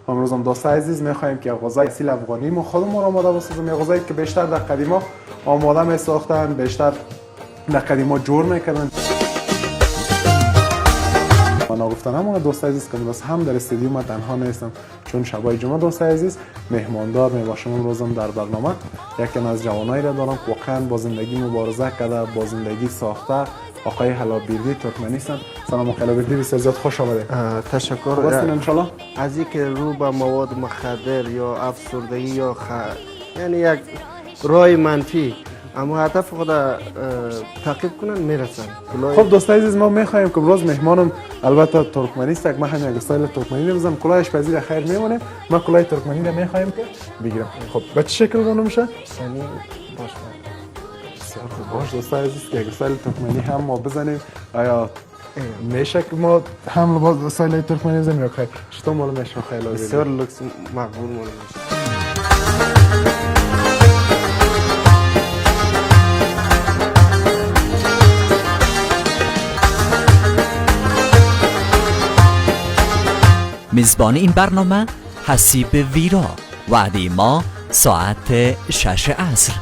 امروز هم دوستای عزیز میخوایم که غذای اصیل افغانی ما خودمون را آماده بسازیم. یه غذایی که بیشتر در قدیما آماده میساختن، بیشتر در قدیما جور میکردن. من گفتن همون دوستای عزیز که بس هم در استودیو ما تنها نیستم، چون شبای جمعه دوستای عزیز مهماندار میباشم. امروزم در برنامه یکی از جوانایی را دارم که واقعا با زندگی مبارزه کرده، با زندگی ساخته. آقای حلابیردی ترکمنی هستن. سلام آقای حلابیردی، بسیار زیاد خوش آمدید. تشکر. هستین ان شاء الله. از اینکه رو به مواد مخدر یا افسردگی یا یعنی یک رای منفی، اما هدف خود تعقیب کنن میرسن. خب دوستای عزیز، ما میخوایم که امروز مهمانم البته ترکمنی است، ما هم یک استایل ترکمنی می‌ذارم. کلاهش پذیر خیر میمونه. ما کلاه ترکمنی را میخوایم که بگیرم. خب به چه شکل اون میشه؟ یعنی باش بسیار خوب. باش دوستای عزیز که یک استایل ترکمنی هم ما بزنیم. آیا میشه که ما هم لباس استایل ترکمنی بزنیم یا خیر؟ چطور معلوم میشه خیلی بسیار لوکس مقبول معلوم میشه. میزبان این برنامه حسیب ویرا. وعده ما ساعت 6 عصر.